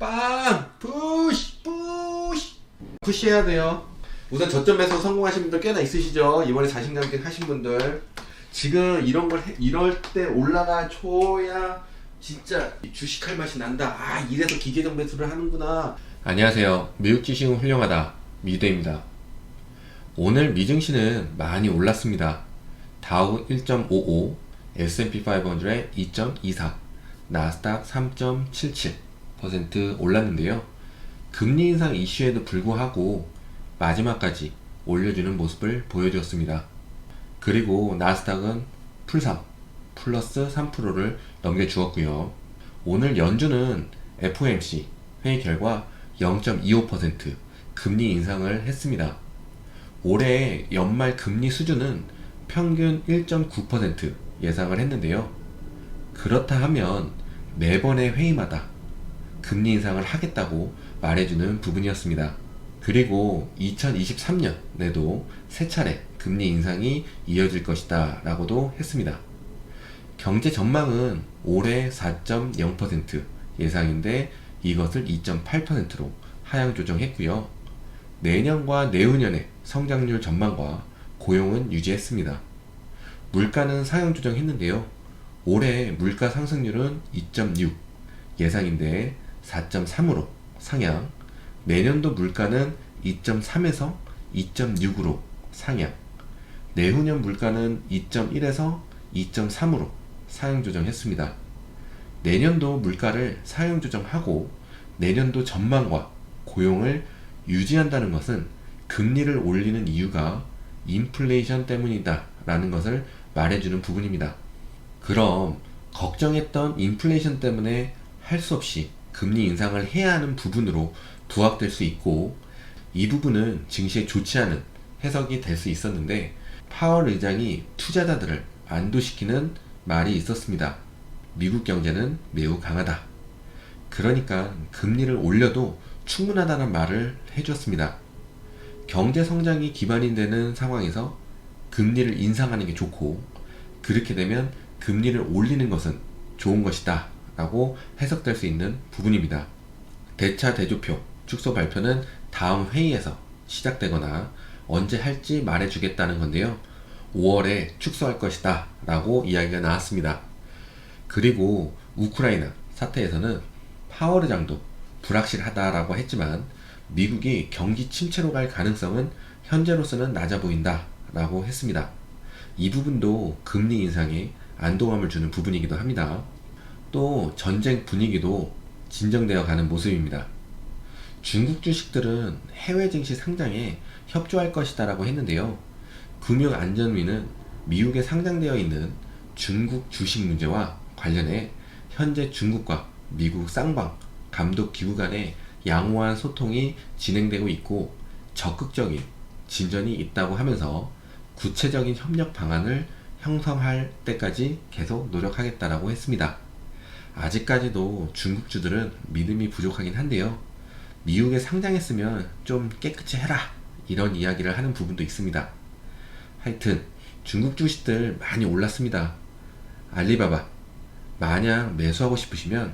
빵! 푸시! 푸시해야 돼요. 우선 저점에서 성공하신 분들 꽤나 있으시죠? 이번에 자신감 있게 하신 분들. 지금 이런 걸 이럴 때 올라가 줘야 진짜 주식할 맛이 난다. 아, 이래서 기계적 매수를 하는구나. 안녕하세요. 미국 주식은 훌륭하다. 미대입니다. 오늘 미증시는 많이 올랐습니다. 다우 1.55, S&P 500 2.24, 나스닥 3.77% 올랐는데요. 금리 인상 이슈에도 불구하고 마지막까지 올려주는 모습을 보여주었습니다. 그리고 나스닥은 풀3, 플러스 3%를 넘겨주었고요. 오늘 연준은 FOMC 회의 결과 0.25% 금리 인상을 했습니다. 올해 연말 금리 수준은 평균 1.9% 예상을 했는데요. 그렇다 하면 매번의 회의마다 금리 인상을 하겠다고 말해주는 부분이었습니다. 그리고 2023년에도 세 차례 금리 인상이 이어질 것이다 라고도 했습니다. 경제 전망은 올해 4.0% 예상인데 이것을 2.8%로 하향 조정했고요. 내년과 내후년의 성장률 전망과 고용은 유지했습니다. 물가는 상향 조정했는데요. 올해 물가 상승률은 2.6 예상인데 4.3으로 상향, 내년도 물가는 2.3에서 2.6으로 상향, 내후년 물가는 2.1에서 2.3으로 상향 조정했습니다. 내년도 물가를 상향 조정하고 내년도 전망과 고용을 유지한다는 것은 금리를 올리는 이유가 인플레이션 때문이다 라는 것을 말해주는 부분입니다. 그럼 걱정했던 인플레이션 때문에 할 수 없이 금리 인상을 해야 하는 부분으로 부각될 수 있고, 이 부분은 증시에 좋지 않은 해석이 될 수 있었는데 파월 의장이 투자자들을 안도시키는 말이 있었습니다. 미국 경제는 매우 강하다. 그러니까 금리를 올려도 충분하다는 말을 해줬습니다. 경제 성장이 기반이 되는 상황에서 금리를 인상하는 게 좋고, 그렇게 되면 금리를 올리는 것은 좋은 것이다 라고 해석될 수 있는 부분입니다. 대차 대조표 축소 발표는 다음 회의에서 시작되거나 언제 할지 말해주겠다는 건데요. 5월에 축소할 것이다 라고 이야기가 나왔습니다. 그리고 우크라이나 사태에서는 파월 의장도 불확실하다라고 했지만 미국이 경기 침체로 갈 가능성은 현재로서는 낮아 보인다 라고 했습니다. 이 부분도 금리 인상에 안도감을 주는 부분이기도 합니다. 또 전쟁 분위기도 진정되어 가는 모습입니다. 중국 주식들은 해외 증시 상장에 협조할 것이다 라고 했는데요. 금융안전위는 미국에 상장되어 있는 중국 주식 문제와 관련해 현재 중국과 미국 쌍방 감독기구 간의 양호한 소통이 진행되고 있고 적극적인 진전이 있다고 하면서 구체적인 협력 방안을 형성할 때까지 계속 노력하겠다라고 했습니다. 아직까지도 중국주들은 믿음이 부족하긴 한데요. 미국에 상장했으면 좀 깨끗이 해라 이런 이야기를 하는 부분도 있습니다. 하여튼 중국 주식들 많이 올랐습니다. 알리바바 만약 매수하고 싶으시면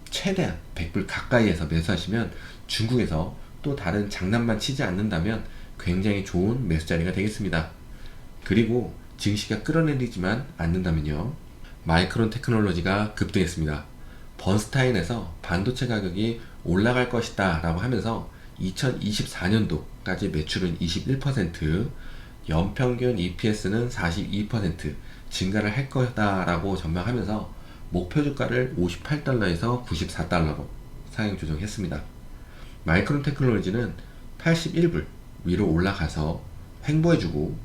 최대한 100불 가까이에서 매수하시면 중국에서 또 다른 장난만 치지 않는다면 굉장히 좋은 매수 자리가 되겠습니다. 그리고 증시가 끌어내리지만 않는다면요, 마이크론 테크놀로지가 급등했습니다. 번스타인에서 반도체 가격이 올라갈 것이다 라고 하면서 2024년도까지 매출은 21%, 연평균 EPS는 42% 증가를 할 거다 라고 전망하면서 목표 주가를 58달러에서 94달러로 상향 조정했습니다. 마이크론 테크놀로지는 81불 위로 올라가서 횡보해주고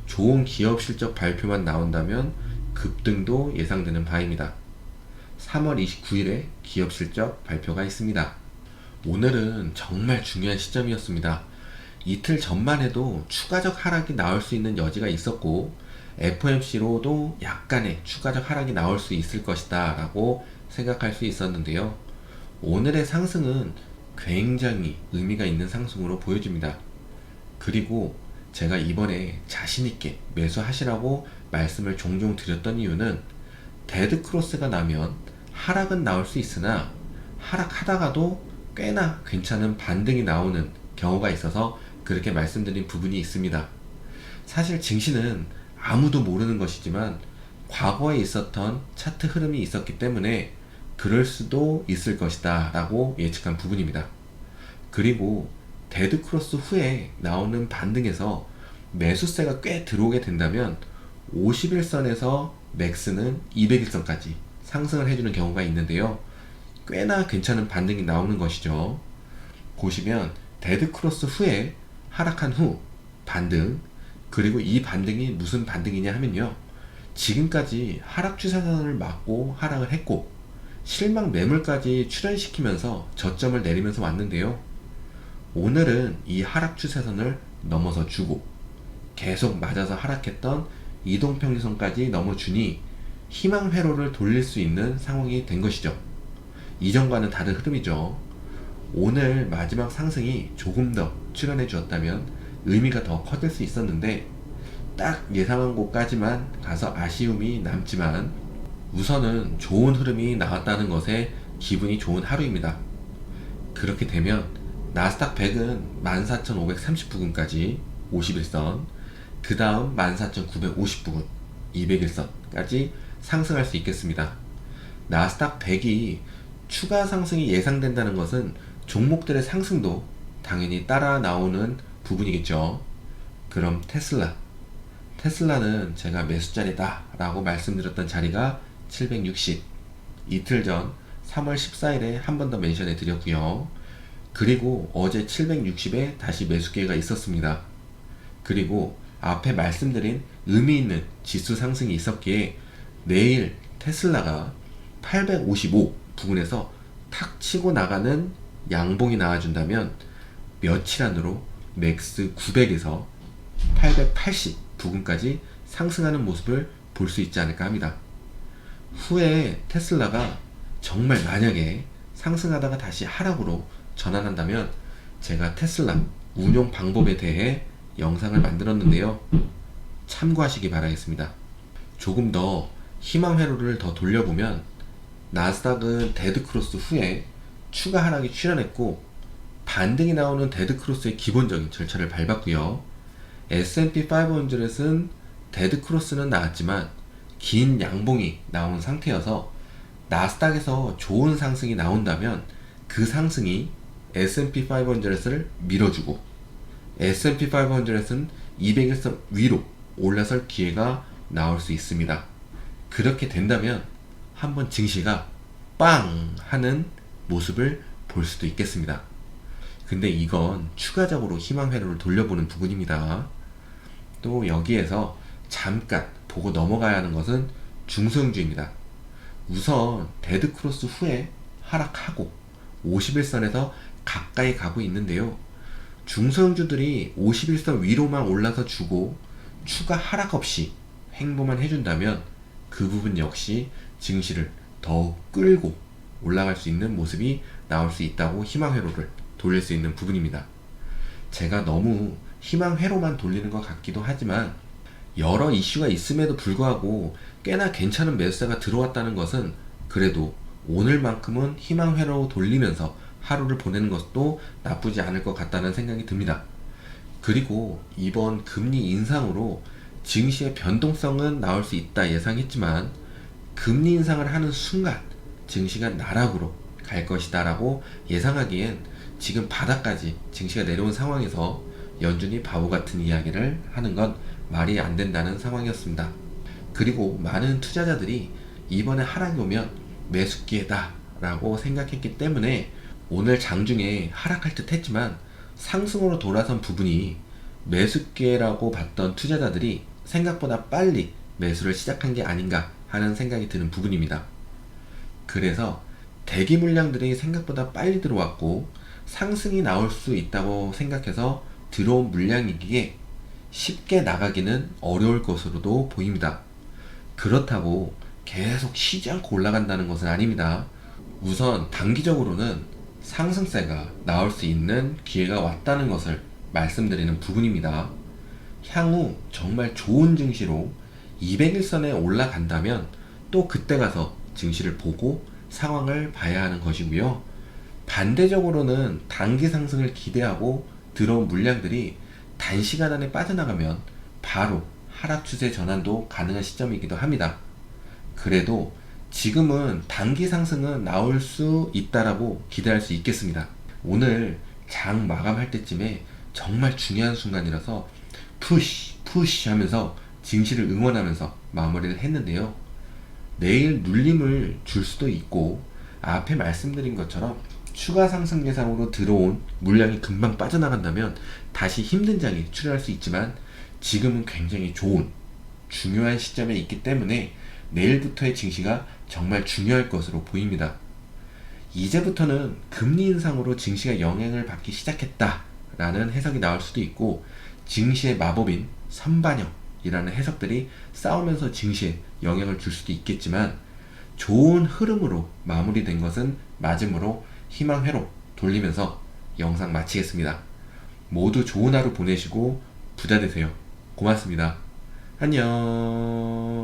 좋은 기업 실적 발표만 나온다면 급등도 예상되는 바입니다. 3월 29일에 기업 실적 발표가 있습니다. 오늘은 정말 중요한 시점이었습니다. 이틀 전만 해도 추가적 하락이 나올 수 있는 여지가 있었고 FOMC로도 약간의 추가적 하락이 나올 수 있을 것이다 라고 생각할 수 있었는데요. 오늘의 상승은 굉장히 의미가 있는 상승으로 보여집니다. 그리고 제가 이번에 자신있게 매수하시라고 말씀을 종종 드렸던 이유는 데드 크로스가 나면 하락은 나올 수 있으나 하락하다가도 꽤나 괜찮은 반등이 나오는 경우가 있어서 그렇게 말씀드린 부분이 있습니다. 사실 증시는 아무도 모르는 것이지만 과거에 있었던 차트 흐름이 있었기 때문에 그럴 수도 있을 것이다 라고 예측한 부분입니다. 그리고 데드크로스 후에 나오는 반등에서 매수세가 꽤 들어오게 된다면 51선에서 맥스는 200일선까지 상승을 해주는 경우가 있는데요. 꽤나 괜찮은 반등이 나오는 것이죠. 보시면 데드크로스 후에 하락한 후 반등, 그리고 이 반등이 무슨 반등이냐 하면요, 지금까지 하락 추세선을 막고 하락을 했고 실망 매물까지 출현시키면서 저점을 내리면서 왔는데요, 오늘은 이 하락 추세선을 넘어서 주고 계속 맞아서 하락했던 이동평균선까지 넘어주니 희망 회로를 돌릴 수 있는 상황이 된 것이죠. 이전과는 다른 흐름이죠. 오늘 마지막 상승이 조금 더 출현해 주었다면 의미가 더 커질 수 있었는데 딱 예상한 곳까지만 가서 아쉬움이 남지만 우선은 좋은 흐름이 나왔다는 것에 기분이 좋은 하루입니다. 그렇게 되면 나스닥 100은 14,530부근까지 51선, 그 다음 14,950부근 201선까지 상승할 수 있겠습니다. 나스닥 100이 추가 상승이 예상된다는 것은 종목들의 상승도 당연히 따라 나오는 부분이겠죠. 그럼 테슬라는 제가 매수자리다 라고 말씀드렸던 자리가 760, 이틀 전 3월 14일에 한 번 더 멘션해 드렸고요. 그리고 어제 760에 다시 매수 기회가 있었습니다. 그리고 앞에 말씀드린 의미 있는 지수 상승이 있었기에 내일 테슬라가 855 부근에서 탁 치고 나가는 양봉이 나와준다면 며칠 안으로 맥스 900에서 880 부근까지 상승하는 모습을 볼 수 있지 않을까 합니다. 후에 테슬라가 정말 만약에 상승하다가 다시 하락으로 전환한다면 제가 테슬라 운용 방법에 대해 영상을 만들었는데요, 참고하시기 바라겠습니다. 조금 더 희망 회로를 더 돌려보면 나스닥은 데드크로스 후에 추가 하락이 출현했고 반등이 나오는 데드크로스의 기본적인 절차를 밟았고요. S&P 500은 데드크로스는 나왔지만 긴 양봉이 나온 상태여서 나스닥에서 좋은 상승이 나온다면 그 상승이 S&P 500을 밀어주고 S&P 500은 200일선 위로 올라설 기회가 나올 수 있습니다. 그렇게 된다면 한번 증시가 빵 하는 모습을 볼 수도 있겠습니다. 근데 이건 추가적으로 희망 회로를 돌려보는 부분입니다. 또 여기에서 잠깐 보고 넘어가야 하는 것은 중소형주입니다. 우선 데드크로스 후에 하락하고 51선에서 가까이 가고 있는데요, 중소형주들이 51선 위로만 올라서 주고 추가 하락 없이 횡보만 해준다면 그 부분 역시 증시를 더욱 끌고 올라갈 수 있는 모습이 나올 수 있다고 희망 회로를 돌릴 수 있는 부분입니다. 제가 너무 희망 회로만 돌리는 것 같기도 하지만 여러 이슈가 있음에도 불구하고 꽤나 괜찮은 매수세가 들어왔다는 것은 그래도 오늘만큼은 희망 회로 돌리면서 하루를 보내는 것도 나쁘지 않을 것 같다는 생각이 듭니다. 그리고 이번 금리 인상으로 증시의 변동성은 나올 수 있다 예상했지만 금리 인상을 하는 순간 증시가 나락으로 갈 것이다 라고 예상하기엔 지금 바닥까지 증시가 내려온 상황에서 연준이 바보 같은 이야기를 하는 건 말이 안 된다는 상황이었습니다. 그리고 많은 투자자들이 이번에 하락이 오면 매수 기회다 라고 생각했기 때문에 오늘 장중에 하락할 듯 했지만 상승으로 돌아선 부분이 매수 기회라고 봤던 투자자들이 생각보다 빨리 매수를 시작한 게 아닌가 하는 생각이 드는 부분입니다. 그래서 대기 물량들이 생각보다 빨리 들어왔고 상승이 나올 수 있다고 생각해서 들어온 물량이기에 쉽게 나가기는 어려울 것으로도 보입니다. 그렇다고 계속 쉬지 않고 올라간다는 것은 아닙니다. 우선 단기적으로는 상승세가 나올 수 있는 기회가 왔다는 것을 말씀드리는 부분입니다. 향후 정말 좋은 증시로 200일선에 올라간다면 또 그때 가서 증시를 보고 상황을 봐야 하는 것이고요. 반대적으로는 단기 상승을 기대하고 들어온 물량들이 단시간 안에 빠져나가면 바로 하락 추세 전환도 가능한 시점이기도 합니다. 그래도 지금은 단기 상승은 나올 수 있다라고 기대할 수 있겠습니다. 오늘 장 마감할 때쯤에 정말 중요한 순간이라서 푸시 하면서 증시를 응원하면서 마무리를 했는데요. 내일 눌림을 줄 수도 있고, 앞에 말씀드린 것처럼 추가 상승 예상으로 들어온 물량이 금방 빠져나간다면 다시 힘든 장이 출현할 수 있지만, 지금은 굉장히 좋은 중요한 시점에 있기 때문에 내일부터의 증시가 정말 중요할 것으로 보입니다. 이제부터는 금리 인상으로 증시가 영향을 받기 시작했다라는 해석이 나올 수도 있고, 증시의 마법인 선반영이라는 해석들이 싸우면서 증시에 영향을 줄 수도 있겠지만, 좋은 흐름으로 마무리된 것은 맞으므로 희망회로 돌리면서 영상 마치겠습니다. 모두 좋은 하루 보내시고 부자 되세요. 고맙습니다. 안녕.